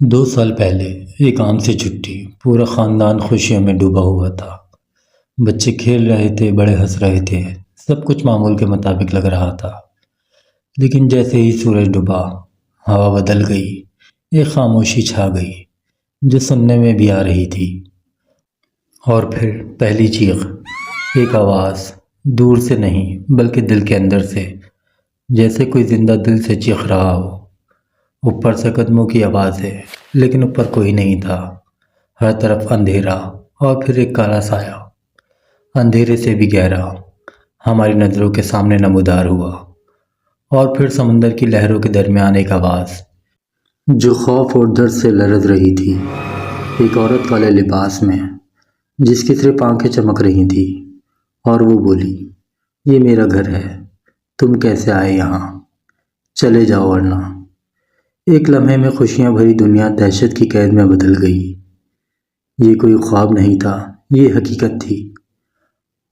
2 سال پہلے ایک عام سی چھٹی، پورا خاندان خوشیوں میں ڈوبا ہوا تھا۔ بچے کھیل رہے تھے، بڑے ہنس رہے تھے، سب کچھ معمول کے مطابق لگ رہا تھا۔ لیکن جیسے ہی سورج ڈوبا، ہوا بدل گئی، ایک خاموشی چھا گئی جو سننے میں بھی آ رہی تھی۔ اور پھر پہلی چیخ، ایک آواز، دور سے نہیں بلکہ دل کے اندر سے، جیسے کوئی زندہ دل سے چیخ رہا ہو۔ اوپر سے قدموں کی آواز ہے، لیکن اوپر کوئی نہیں تھا۔ ہر طرف اندھیرا، اور پھر ایک کالا سایہ، اندھیرے سے بھی گہرا، ہماری نظروں کے سامنے نمودار ہوا۔ اور پھر سمندر کی لہروں کے درمیان ایک آواز جو خوف اور درد سے لرز رہی تھی، ایک عورت والے لباس میں جس کی صرف آنکھیں چمک رہی تھیں، اور وہ بولی، یہ میرا گھر ہے، تم کیسے آئے یہاں؟ چلے جاؤ ورنہ۔ ایک لمحے میں خوشیاں بھری دنیا دہشت کی قید میں بدل گئی۔ یہ کوئی خواب نہیں تھا، یہ حقیقت تھی۔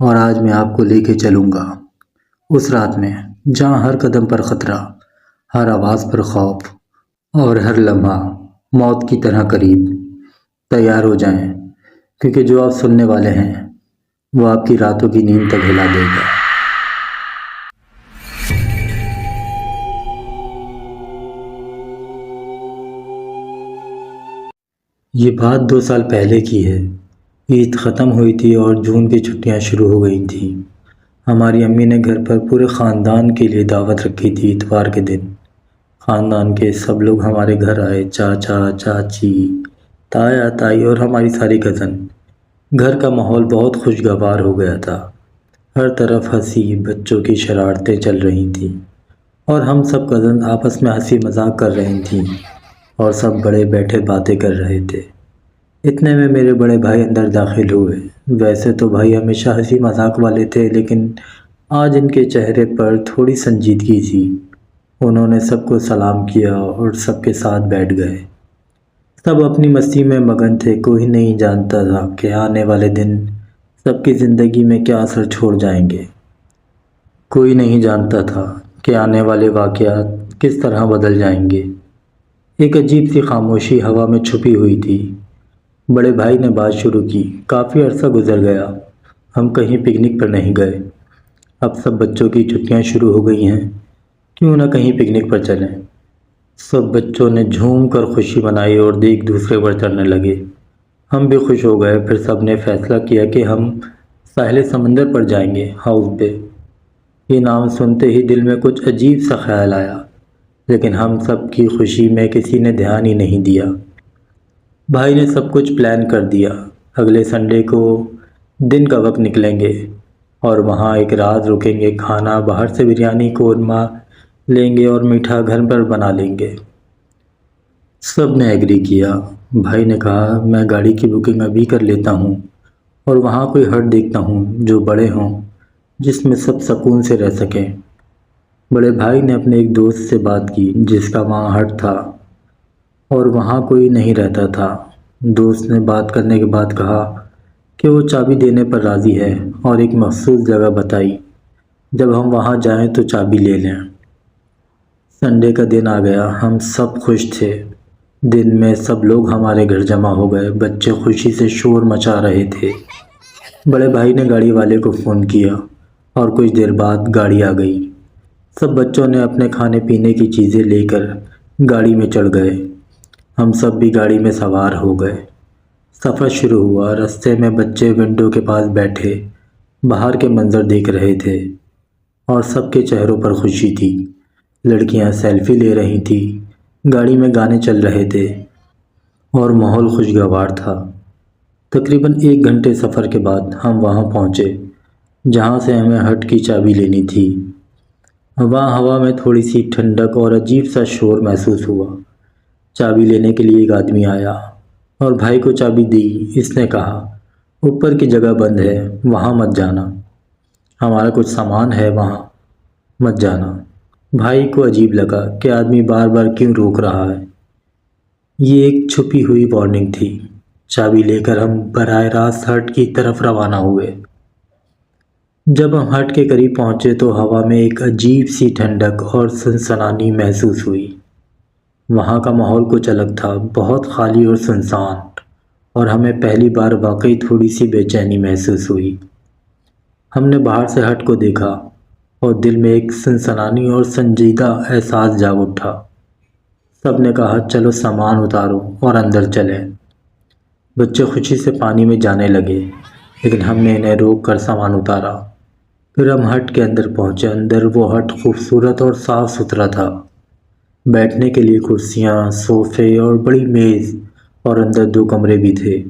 اور آج میں آپ کو لے کے چلوں گا اس رات میں جہاں ہر قدم پر خطرہ، ہر آواز پر خوف، اور ہر لمحہ موت کی طرح قریب۔ تیار ہو جائیں، کیونکہ جو آپ سننے والے ہیں وہ آپ کی راتوں کی نیند تک ہلا دے گا۔ یہ بات 2 سال پہلے کی ہے۔ عید ختم ہوئی تھی اور جون کی چھٹیاں شروع ہو گئی تھیں۔ ہماری امی نے گھر پر پورے خاندان کے لیے دعوت رکھی تھی۔ اتوار کے دن خاندان کے سب لوگ ہمارے گھر آئے، چاچا، چاچی، تایا، تائی اور ہماری ساری کزن۔ گھر کا ماحول بہت خوشگوار ہو گیا تھا۔ ہر طرف ہنسی، بچوں کی شرارتیں چل رہی تھیں، اور ہم سب کزن آپس میں ہنسی مذاق کر رہی تھیں، اور سب بڑے بیٹھے باتیں کر رہے تھے۔ اتنے میں میرے بڑے بھائی اندر داخل ہوئے۔ ویسے تو بھائی ہمیشہ ہنسی مذاق والے تھے، لیکن آج ان کے چہرے پر تھوڑی سنجیدگی تھی۔ انہوں نے سب کو سلام کیا اور سب کے ساتھ بیٹھ گئے۔ سب اپنی مستی میں مگن تھے۔ کوئی نہیں جانتا تھا کہ آنے والے دن سب کی زندگی میں کیا اثر چھوڑ جائیں گے۔ کوئی نہیں جانتا تھا کہ آنے والے واقعات کس طرح بدل جائیں گے۔ ایک عجیب سی خاموشی ہوا میں چھپی ہوئی تھی۔ بڑے بھائی نے بات شروع کی، کافی عرصہ گزر گیا، ہم کہیں پکنک پر نہیں گئے۔ اب سب بچوں کی چھٹیاں شروع ہو گئی ہیں، کیوں نہ کہیں پکنک پر چلیں؟ سب بچوں نے جھوم کر خوشی منائی اور ایک دوسرے پر چڑھنے لگے۔ ہم بھی خوش ہو گئے۔ پھر سب نے فیصلہ کیا کہ ہم ساحل سمندر پر جائیں گے، ہاؤس بے۔ یہ نام سنتے ہی دل میں کچھ عجیب سا خیال آیا، لیکن ہم سب کی خوشی میں کسی نے دھیان ہی نہیں دیا۔ بھائی نے سب کچھ پلان کر دیا۔ اگلے سنڈے کو دن کا وقت نکلیں گے اور وہاں ایک رات رکیں گے۔ کھانا باہر سے بریانی، قورمہ لیں گے اور میٹھا گھر پر بنا لیں گے۔ سب نے ایگری کیا۔ بھائی نے کہا، میں گاڑی کی بکنگ ابھی کر لیتا ہوں، اور وہاں کوئی ہٹ دیکھتا ہوں جو بڑے ہوں، جس میں سب سکون سے رہ سکیں۔ بڑے بھائی نے اپنے ایک دوست سے بات کی جس کا وہاں ہٹ تھا اور وہاں کوئی نہیں رہتا تھا۔ دوست نے بات کرنے کے بعد کہا کہ وہ چابی دینے پر راضی ہے، اور ایک مخصوص جگہ بتائی، جب ہم وہاں جائیں تو چابی لے لیں۔ سنڈے کا دن آ گیا۔ ہم سب خوش تھے۔ دن میں سب لوگ ہمارے گھر جمع ہو گئے۔ بچے خوشی سے شور مچا رہے تھے۔ بڑے بھائی نے گاڑی والے کو فون کیا، اور کچھ دیر بعد گاڑی آ گئی۔ سب بچوں نے اپنے کھانے پینے کی چیزیں لے کر گاڑی میں چڑھ گئے۔ ہم سب بھی گاڑی میں سوار ہو گئے۔ سفر شروع ہوا۔ رستے میں بچے ونڈو کے پاس بیٹھے باہر کے منظر دیکھ رہے تھے، اور سب کے چہروں پر خوشی تھی۔ لڑکیاں سیلفی لے رہی تھیں، گاڑی میں گانے چل رہے تھے، اور ماحول خوشگوار تھا۔ تقریباً 1 گھنٹے سفر کے بعد ہم وہاں پہنچے جہاں سے ہمیں ہٹ کی چابی لینی تھی۔ وہاں ہوا میں تھوڑی سی ٹھنڈک اور عجیب سا شور محسوس ہوا۔ چابی لینے کے لیے ایک آدمی آیا اور بھائی کو چابی دی۔ اس نے کہا، اوپر کی جگہ بند ہے، وہاں مت جانا، ہمارا کچھ سامان ہے، وہاں مت جانا۔ بھائی کو عجیب لگا کہ آدمی بار بار کیوں روک رہا ہے۔ یہ ایک چھپی ہوئی وارننگ تھی۔ چابی لے کر ہم براہ راست ہٹ کی طرف روانہ ہوئے۔ جب ہم ہٹ کے قریب پہنچے تو ہوا میں ایک عجیب سی ٹھنڈک اور سنسنانی محسوس ہوئی۔ وہاں کا ماحول کچھ الگ تھا، بہت خالی اور سنسان، اور ہمیں پہلی بار واقعی تھوڑی سی بے چینی محسوس ہوئی۔ ہم نے باہر سے ہٹ کو دیکھا اور دل میں ایک سنسنانی اور سنجیدہ احساس جاگ اٹھا۔ سب نے کہا چلو سامان اتارو اور اندر چلیں۔ بچے خوشی سے پانی میں جانے لگے، لیکن ہم نے انہیں روک کر سامان اتارا۔ پھر ہم ہٹ کے اندر پہنچے۔ اندر وہ ہٹ خوبصورت اور صاف ستھرا تھا، بیٹھنے کے لیے کرسیاں، صوفے اور بڑی میز، اور اندر 2 کمرے بھی تھے۔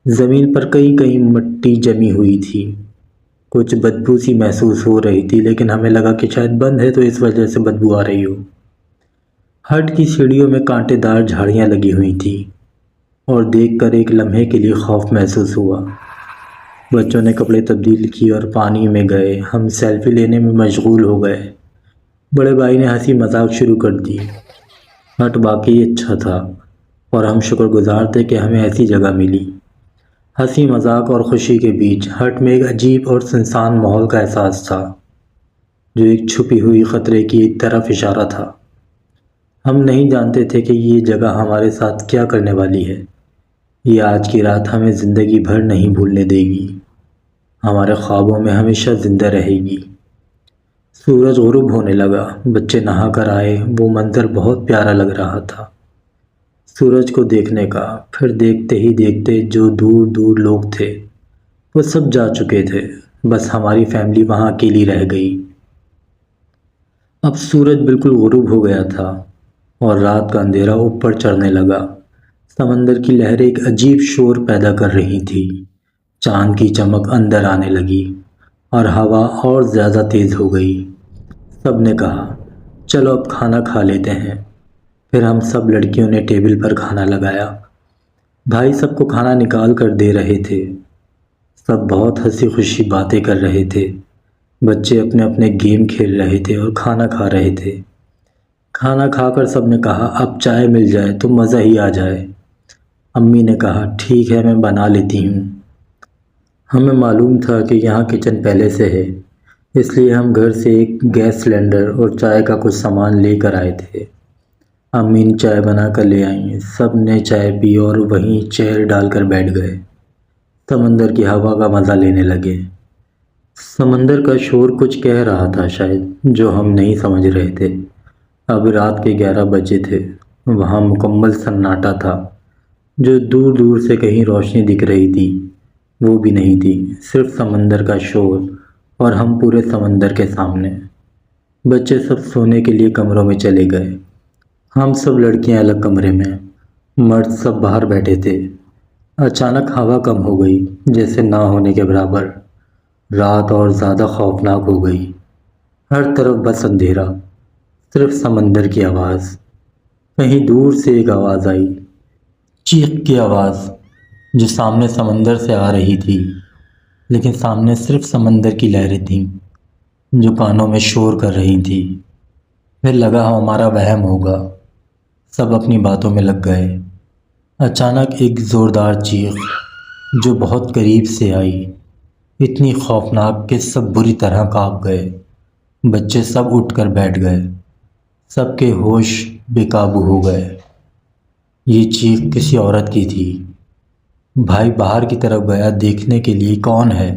زمین پر کہیں کہیں مٹی جمی ہوئی تھی، کچھ بدبو سی محسوس ہو رہی تھی، لیکن ہمیں لگا کہ شاید بند ہے تو اس وجہ سے بدبو آ رہی ہو۔ ہٹ کی سیڑھیوں میں کانٹے دار جھاڑیاں لگی ہوئی تھیں، اور دیکھ کر ایک لمحے کے لیے خوف محسوس ہوا۔ بچوں نے کپڑے تبدیل کیے اور پانی میں گئے۔ ہم سیلفی لینے میں مشغول ہو گئے۔ بڑے بھائی نے ہنسی مذاق شروع کر دی۔ ہٹ واقعی اچھا تھا، اور ہم شکر گزار تھے کہ ہمیں ایسی جگہ ملی۔ ہنسی مذاق اور خوشی کے بیچ ہٹ میں ایک عجیب اور سنسان ماحول کا احساس تھا، جو ایک چھپی ہوئی خطرے کی طرف اشارہ تھا۔ ہم نہیں جانتے تھے کہ یہ جگہ ہمارے ساتھ کیا کرنے والی ہے۔ یہ آج کی رات ہمیں زندگی بھر نہیں بھولنے دے گی، ہمارے خوابوں میں ہمیشہ زندہ رہے گی۔ سورج غروب ہونے لگا، بچے نہا کر آئے۔ وہ منظر بہت پیارا لگ رہا تھا، سورج کو دیکھنے کا۔ پھر دیکھتے ہی دیکھتے جو دور دور لوگ تھے وہ سب جا چکے تھے، بس ہماری فیملی وہاں اکیلی رہ گئی۔ اب سورج بالکل غروب ہو گیا تھا، اور رات کا اندھیرا اوپر چڑھنے لگا۔ سمندر کی لہریں ایک عجیب شور پیدا کر رہی تھیں، چاند کی چمک اندر آنے لگی، اور ہوا اور زیادہ تیز ہو گئی۔ سب نے کہا چلو اب کھانا کھا لیتے ہیں۔ پھر ہم سب لڑکیوں نے ٹیبل پر کھانا لگایا۔ بھائی سب کو کھانا نکال کر دے رہے تھے۔ سب بہت ہنسی خوشی باتیں کر رہے تھے۔ بچے اپنے اپنے گیم کھیل رہے تھے اور کھانا کھا رہے تھے۔ کھانا کھا کر سب نے کہا اب چائے مل جائے تو مزہ ہی آ جائے۔ امی نے کہا ٹھیک ہے میں بنا لیتی ہوں۔ ہمیں معلوم تھا کہ یہاں کچن پہلے سے ہے، اس لیے ہم گھر سے ایک گیس سلنڈر اور چائے کا کچھ سامان لے کر آئے تھے۔ امی نے چائے بنا کر لے آئیں۔ سب نے چائے پی اور وہیں چیئر ڈال کر بیٹھ گئے، سمندر کی ہوا کا مزہ لینے لگے۔ سمندر کا شور کچھ کہہ رہا تھا شاید، جو ہم نہیں سمجھ رہے تھے۔ اب رات کے 11 بجے تھے۔ وہاں مکمل سناٹا تھا۔ جو دور دور سے کہیں روشنی دکھ رہی تھی وہ بھی نہیں تھی، صرف سمندر کا شور، اور ہم پورے سمندر کے سامنے۔ بچے سب سونے کے لیے کمروں میں چلے گئے، ہم سب لڑکیاں الگ کمرے میں، مرد سب باہر بیٹھے تھے۔ اچانک ہوا کم ہو گئی، جیسے نہ ہونے کے برابر۔ رات اور زیادہ خوفناک ہو گئی۔ ہر طرف بس اندھیرا، صرف سمندر کی آواز۔ کہیں دور سے ایک آواز آئی، چیخ کی آواز، جو سامنے سمندر سے آ رہی تھی، لیکن سامنے صرف سمندر کی لہریں تھیں جو کانوں میں شور کر رہی تھیں۔ پھر لگا ہمارا وہم ہوگا۔ سب اپنی باتوں میں لگ گئے۔ اچانک ایک زوردار چیخ جو بہت قریب سے آئی، اتنی خوفناک کہ سب بری طرح کانپ گئے۔ بچے سب اٹھ کر بیٹھ گئے، سب کے ہوش بے قابو ہو گئے۔ یہ چیخ کسی عورت کی تھی۔ بھائی باہر کی طرف گیا دیکھنے کے لیے کون ہے،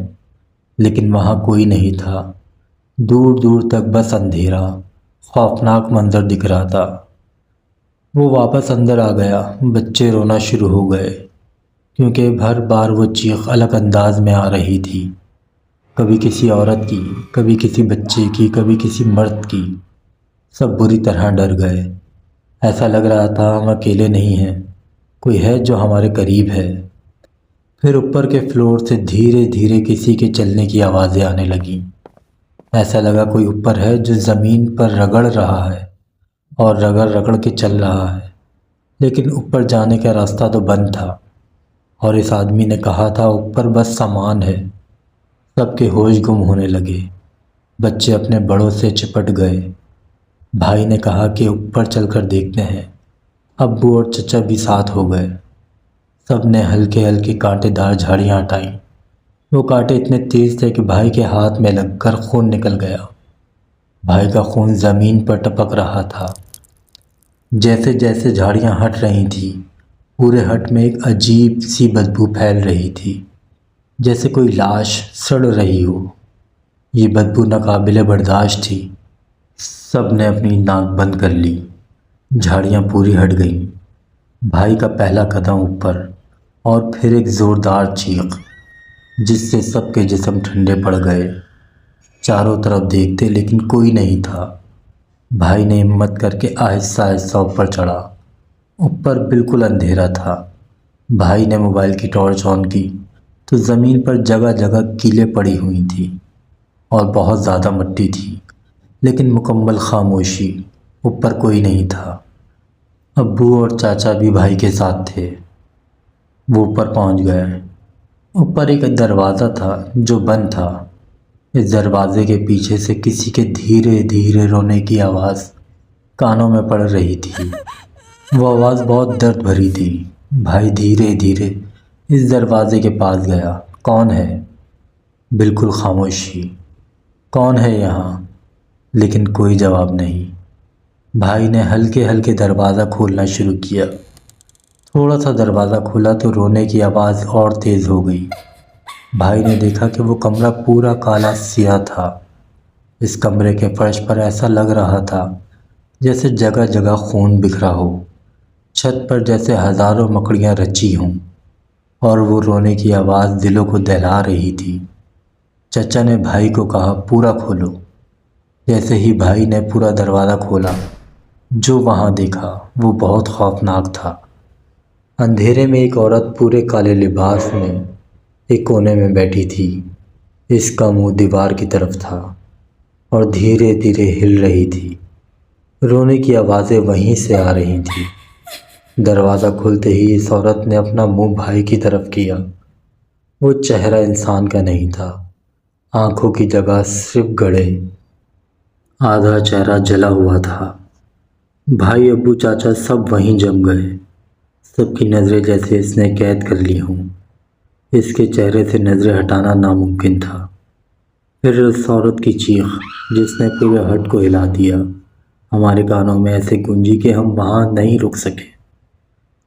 لیکن وہاں کوئی نہیں تھا۔ دور دور تک بس اندھیرا، خوفناک منظر دکھ رہا تھا۔ وہ واپس اندر آ گیا۔ بچے رونا شروع ہو گئے، کیونکہ ہر بار وہ چیخ الگ انداز میں آ رہی تھی، کبھی کسی عورت کی، کبھی کسی بچے کی، کبھی کسی مرد کی۔ سب بری طرح ڈر گئے۔ ایسا لگ رہا تھا ہم اکیلے نہیں ہیں، کوئی ہے جو ہمارے قریب ہے۔ پھر اوپر کے فلور سے دھیرے دھیرے کسی کے چلنے کی آوازیں آنے لگیں۔ ایسا لگا کوئی اوپر ہے جو زمین پر رگڑ رہا ہے اور رگڑ رگڑ کے چل رہا ہے، لیکن اوپر جانے کا راستہ تو بند تھا، اور اس آدمی نے کہا تھا اوپر بس سامان ہے۔ سب کے ہوش گم ہونے لگے۔ بچے اپنے بڑوں سے چپٹ گئے۔ بھائی نے کہا کہ اوپر چل کر دیکھتے ہیں۔ ابو اور چچا بھی ساتھ ہو گئے۔ سب نے ہلکے ہلکے کانٹے دار جھاڑیاں ہٹائیں۔ وہ کانٹے اتنے تیز تھے کہ بھائی کے ہاتھ میں لگ کر خون نکل گیا۔ بھائی کا خون زمین پر ٹپک رہا تھا۔ جیسے جیسے جھاڑیاں ہٹ رہی تھیں پورے ہٹ میں ایک عجیب سی بدبو پھیل رہی تھی، جیسے کوئی لاش سڑ رہی ہو۔ یہ بدبو ناقابل برداشت تھی۔ سب نے اپنی ناک بند کر لی۔ جھاڑیاں پوری ہٹ گئیں۔ بھائی کا پہلا قدم اوپر اور پھر ایک زوردار چیخ جس سے سب کے جسم ٹھنڈے پڑ گئے۔ چاروں طرف دیکھتے لیکن کوئی نہیں تھا۔ بھائی نے ہمت کر کے آہستہ آہستہ اوپر چڑھا۔ اوپر بالکل اندھیرا تھا۔ بھائی نے موبائل کی ٹارچ آن کی تو زمین پر جگہ جگہ کیلیں پڑی ہوئی تھیں اور بہت زیادہ مٹی تھی، لیکن مکمل خاموشی۔ اوپر کوئی نہیں تھا۔ ابو اور چاچا بھی بھائی کے ساتھ تھے۔ وہ اوپر پہنچ گئے۔ اوپر ایک دروازہ تھا جو بند تھا۔ اس دروازے کے پیچھے سے کسی کے دھیرے دھیرے رونے کی آواز کانوں میں پڑ رہی تھی۔ وہ آواز بہت درد بھری تھی۔ بھائی دھیرے دھیرے اس دروازے کے پاس گیا۔ کون ہے؟ بالکل خاموشی۔ کون ہے یہاں؟ لیکن کوئی جواب نہیں۔ بھائی نے ہلکے ہلکے دروازہ کھولنا شروع کیا۔ تھوڑا سا دروازہ کھولا تو رونے کی آواز اور تیز ہو گئی۔ بھائی نے دیکھا کہ وہ کمرہ پورا کالا سیاہ تھا۔ اس کمرے کے فرش پر ایسا لگ رہا تھا جیسے جگہ جگہ خون بکھرا ہو، چھت پر جیسے ہزاروں مکڑیاں رچی ہوں، اور وہ رونے کی آواز دلوں کو دہلا رہی تھی۔ چچا نے بھائی کو کہا، پورا کھولو۔ جیسے ہی بھائی نے پورا دروازہ کھولا، جو وہاں دیکھا وہ بہت خوفناک تھا۔ اندھیرے میں ایک عورت پورے کالے لباس میں ایک کونے میں بیٹھی تھی۔ اس کا منہ دیوار کی طرف تھا اور دھیرے دھیرے ہل رہی تھی۔ رونے کی آوازیں وہیں سے آ رہی تھیں۔ دروازہ کھلتے ہی اس عورت نے اپنا منہ بھائی کی طرف کیا۔ وہ چہرہ انسان کا نہیں تھا۔ آنکھوں کی جگہ صرف گڑھے، آدھا چہرہ جلا ہوا تھا۔ بھائی، ابو، چاچا سب وہیں جم گئے۔ سب کی نظریں جیسے اس نے قید کر لی ہوں۔ اس کے چہرے سے نظریں ہٹانا ناممکن تھا۔ پھر اس عورت کی چیخ جس نے پورے ہٹ کو ہلا دیا ہمارے کانوں میں ایسے گونجی کہ ہم وہاں نہیں رک سکے۔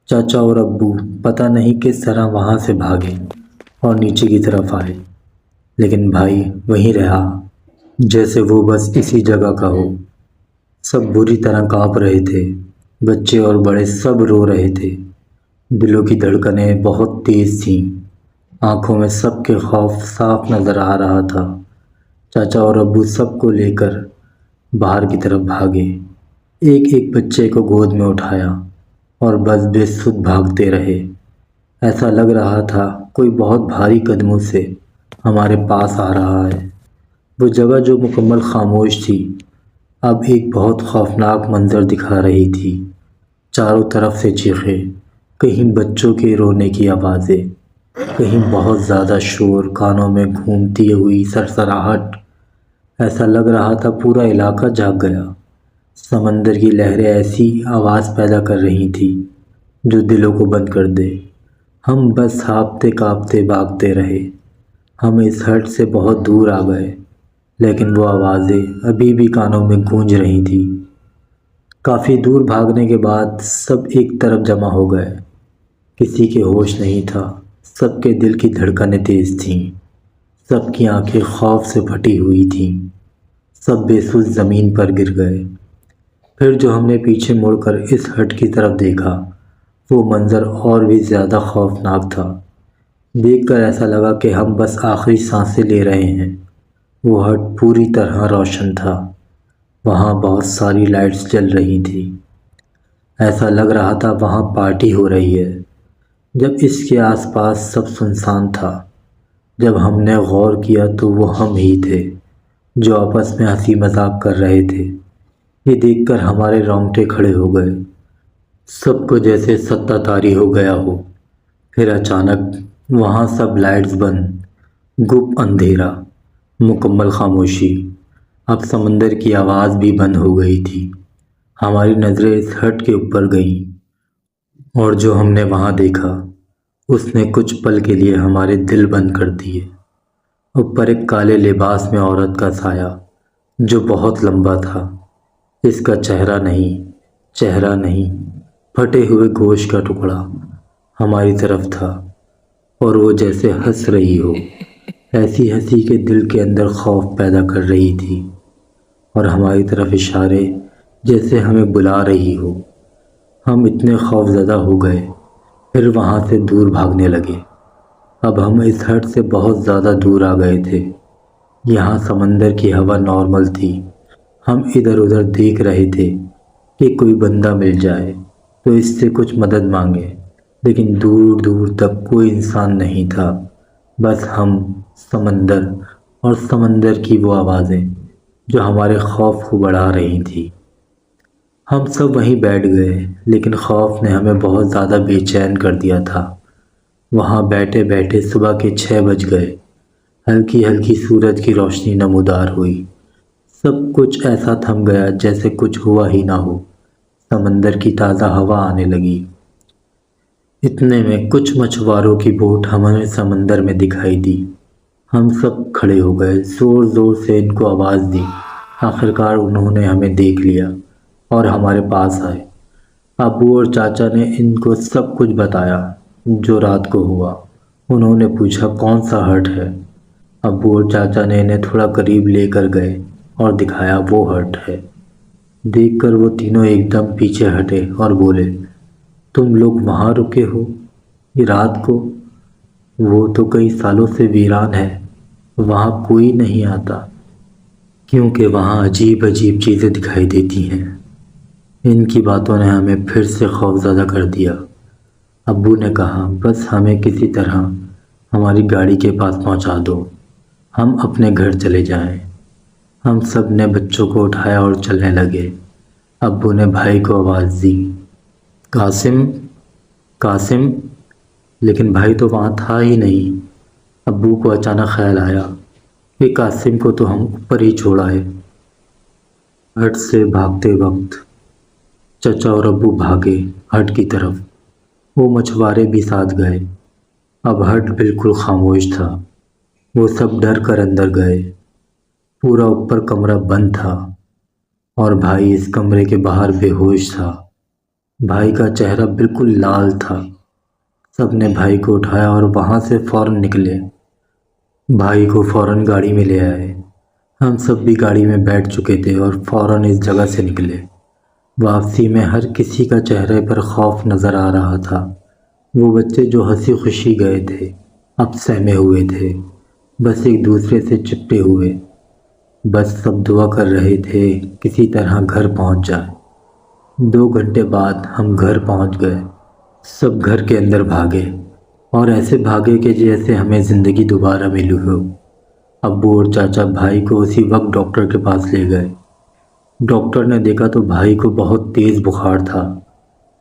چاچا اور ابو پتہ نہیں کس طرح وہاں سے بھاگے اور نیچے کی طرف آئے، لیکن بھائی وہیں رہا جیسے وہ بس اسی جگہ کا ہو۔ سب بری طرح کانپ رہے تھے۔ بچے اور بڑے سب رو رہے تھے۔ دلوں کی دھڑکنیں بہت تیز تھیں۔ آنکھوں میں سب کے خوف صاف نظر آ رہا تھا۔ چاچا اور ابو سب کو لے کر باہر کی طرف بھاگے۔ ایک ایک بچے کو گود میں اٹھایا اور بس بے سدھ بھاگتے رہے۔ ایسا لگ رہا تھا کوئی بہت بھاری قدموں سے ہمارے پاس آ رہا ہے۔ وہ جگہ جو مکمل خاموش تھی اب ایک بہت خوفناک منظر دکھا رہی تھی۔ چاروں طرف سے چیخیں، کہیں بچوں کے رونے کی آوازیں، کہیں بہت زیادہ شور، کانوں میں گھومتی ہوئی سرسراہٹ۔ ایسا لگ رہا تھا پورا علاقہ جاگ گیا۔ سمندر کی لہریں ایسی آواز پیدا کر رہی تھیں جو دلوں کو بند کر دے۔ ہم بس ہانپتے کانپتے بھاگتے رہے۔ ہم اس ہٹ سے بہت دور آ گئے، لیکن وہ آوازیں ابھی بھی کانوں میں گونج رہی تھیں۔ کافی دور بھاگنے کے بعد سب ایک طرف جمع ہو گئے۔ کسی کے ہوش نہیں تھا۔ سب کے دل کی دھڑکنیں تیز تھیں۔ سب کی آنکھیں خوف سے پھٹی ہوئی تھیں۔ سب بے سوچ زمین پر گر گئے۔ پھر جو ہم نے پیچھے مڑ کر اس ہٹ کی طرف دیکھا وہ منظر اور بھی زیادہ خوفناک تھا۔ دیکھ کر ایسا لگا کہ ہم بس آخری سانسیں لے رہے ہیں۔ وہ ہٹ پوری طرح روشن تھا۔ وہاں بہت ساری لائٹس جل رہی تھیں۔ ایسا لگ رہا تھا وہاں پارٹی ہو رہی ہے۔ جب اس کے آس پاس سب سنسان تھا، جب ہم نے غور کیا تو وہ ہم ہی تھے جو آپس میں ہنسی مذاق کر رہے تھے۔ یہ دیکھ کر ہمارے رونگٹے کھڑے ہو گئے۔ سب کو جیسے ستہ طاری ہو گیا ہو۔ پھر اچانک وہاں سب لائٹس بند، گپ اندھیرا، مکمل خاموشی۔ اب سمندر کی آواز بھی بند ہو گئی تھی۔ ہماری نظریں اس ہٹ کے اوپر گئیں اور جو ہم نے وہاں دیکھا اس نے کچھ پل کے لیے ہمارے دل بند کر دیے۔ اوپر ایک کالے لباس میں عورت کا سایہ جو بہت لمبا تھا۔ اس کا چہرہ نہیں، چہرہ نہیں، پھٹے ہوئے گوشت کا ٹکڑا ہماری طرف تھا، اور وہ جیسے ہنس رہی ہو، ایسی ہنسی کے دل کے اندر خوف پیدا کر رہی تھی، اور ہماری طرف اشارے جیسے ہمیں بلا رہی ہو۔ ہم اتنے خوف زدہ ہو گئے، پھر وہاں سے دور بھاگنے لگے۔ اب ہم اس ہٹ سے بہت زیادہ دور آ گئے تھے۔ یہاں سمندر کی ہوا نارمل تھی۔ ہم ادھر ادھر دیکھ رہے تھے کہ کوئی بندہ مل جائے تو اس سے کچھ مدد مانگے، لیکن دور دور تک کوئی انسان نہیں تھا، بس ہم، سمندر اور سمندر کی وہ آوازیں جو ہمارے خوف کو بڑھا رہی تھی۔ ہم سب وہیں بیٹھ گئے، لیکن خوف نے ہمیں بہت زیادہ بے چین کر دیا تھا۔ وہاں بیٹھے بیٹھے صبح کے 6 بج گئے۔ ہلکی ہلکی سورج کی روشنی نمودار ہوئی۔ سب کچھ ایسا تھم گیا جیسے کچھ ہوا ہی نہ ہو۔ سمندر کی تازہ ہوا آنے لگی۔ اتنے میں کچھ مچھواروں کی بوٹ ہمیں سمندر میں دکھائی دی۔ ہم سب کھڑے ہو گئے، زور زور سے ان کو آواز دی۔ آخرکار انہوں نے ہمیں دیکھ لیا اور ہمارے پاس آئے۔ ابو اور چاچا نے ان کو سب کچھ بتایا جو رات کو ہوا۔ انہوں نے پوچھا کون سا ہٹ ہے۔ ابو اور چاچا نے انہیں تھوڑا قریب لے کر گئے اور دکھایا وہ ہٹ ہے۔ دیکھ کر وہ تینوں ایک دم پیچھے ہٹے اور بولے، تم لوگ وہاں رکے ہو یہ رات کو؟ وہ تو کئی سالوں سے ویران ہے، وہاں کوئی نہیں آتا، کیونکہ وہاں عجیب عجیب چیزیں دکھائی دیتی ہیں۔ ان کی باتوں نے ہمیں پھر سے خوفزدہ کر دیا۔ ابو نے کہا بس ہمیں کسی طرح ہماری گاڑی کے پاس پہنچا دو، ہم اپنے گھر چلے جائیں۔ ہم سب نے بچوں کو اٹھایا اور چلنے لگے۔ ابو نے بھائی کو آواز دی، قاسم، قاسم، لیکن بھائی تو وہاں تھا ہی نہیں۔ ابو کو اچانک خیال آیا کہ قاسم کو تو ہم اوپر ہی چھوڑ آئے۔ ہٹ سے بھاگتے وقت چچا اور ابو بھاگے ہٹ کی طرف، وہ مچھوارے بھی ساتھ گئے۔ اب ہٹ بالکل خاموش تھا، وہ سب ڈر کر اندر گئے۔ پورا اوپر کمرہ بند تھا اور بھائی اس کمرے کے باہر بے ہوش تھا۔ بھائی کا چہرہ بالکل لال تھا۔ سب نے بھائی کو اٹھایا اور وہاں سے فوراً نکلے۔ بھائی کو فوراً گاڑی میں لے آئے۔ ہم سب بھی گاڑی میں بیٹھ چکے تھے اور فوراً اس جگہ سے نکلے۔ واپسی میں ہر کسی کا چہرے پر خوف نظر آ رہا تھا۔ وہ بچے جو ہنسی خوشی گئے تھے اب سہمے ہوئے تھے، بس ایک دوسرے سے چپٹے ہوئے۔ بس سب دعا کر رہے تھے کسی طرح گھر پہنچ جائے۔ 2 گھنٹے بعد ہم گھر پہنچ گئے۔ سب گھر کے اندر بھاگے اور ایسے بھاگے کہ جیسے ہمیں زندگی دوبارہ ملی ہو۔ ابو اور چاچا بھائی کو اسی وقت ڈاکٹر کے پاس لے گئے۔ ڈاکٹر نے دیکھا تو بھائی کو بہت تیز بخار تھا۔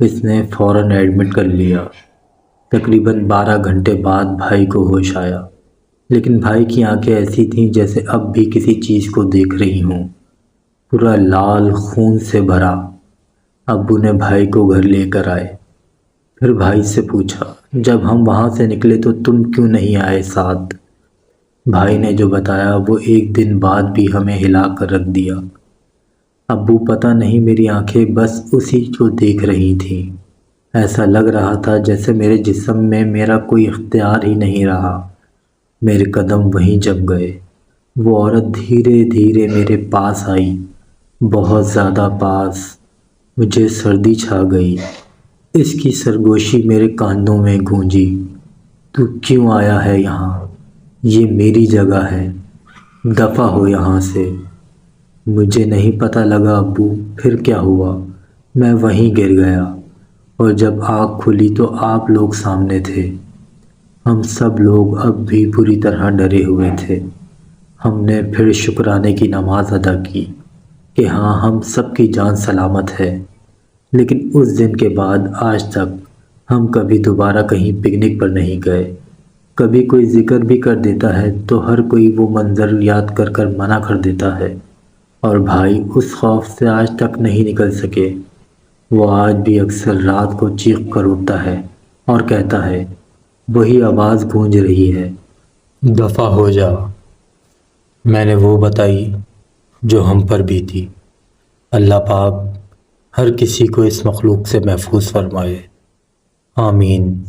اس نے فوراً ایڈمٹ کر لیا۔ تقریباً 12 گھنٹے بعد بھائی کو ہوش آیا، لیکن بھائی کی آنکھیں ایسی تھیں جیسے اب بھی کسی چیز کو دیکھ رہی ہوں، پورا لال خون سے بھرا۔ ابو نے بھائی کو گھر لے کر آئے۔ پھر بھائی سے پوچھا، جب ہم وہاں سے نکلے تو تم کیوں نہیں آئے ساتھ؟ بھائی نے جو بتایا وہ 1 دن بعد بھی ہمیں ہلا کر رکھ دیا۔ ابو پتہ نہیں میری آنکھیں بس اسی کو دیکھ رہی تھیں۔ ایسا لگ رہا تھا جیسے میرے جسم میں میرا کوئی اختیار ہی نہیں رہا۔ میرے قدم وہیں جم گئے۔ وہ عورت دھیرے دھیرے میرے پاس آئی، بہت زیادہ پاس۔ مجھے سردی چھا گئی۔ اس کی سرگوشی میرے کانوں میں گونجی، تو کیوں آیا ہے یہاں؟ یہ میری جگہ ہے، دفع ہو یہاں سے۔ مجھے نہیں پتہ لگا ابو پھر کیا ہوا۔ میں وہیں گر گیا اور جب آنکھ کھلی تو آپ لوگ سامنے تھے۔ ہم سب لوگ اب بھی بری طرح ڈرے ہوئے تھے۔ ہم نے پھر شکرانے کی نماز ادا کی کہ ہاں ہم سب کی جان سلامت ہے، لیکن اس دن کے بعد آج تک ہم کبھی دوبارہ کہیں پکنک پر نہیں گئے۔ کبھی کوئی ذکر بھی کر دیتا ہے تو ہر کوئی وہ منظر یاد کر کر منع کر دیتا ہے، اور بھائی اس خوف سے آج تک نہیں نکل سکے۔ وہ آج بھی اکثر رات کو چیخ کر اٹھتا ہے اور کہتا ہے، وہی آواز گونج رہی ہے، دفع ہو جا۔ میں نے وہ بتائی جو ہم پر بھی تھی۔ اللہ پاک ہر کسی کو اس مخلوق سے محفوظ فرمائے، آمین۔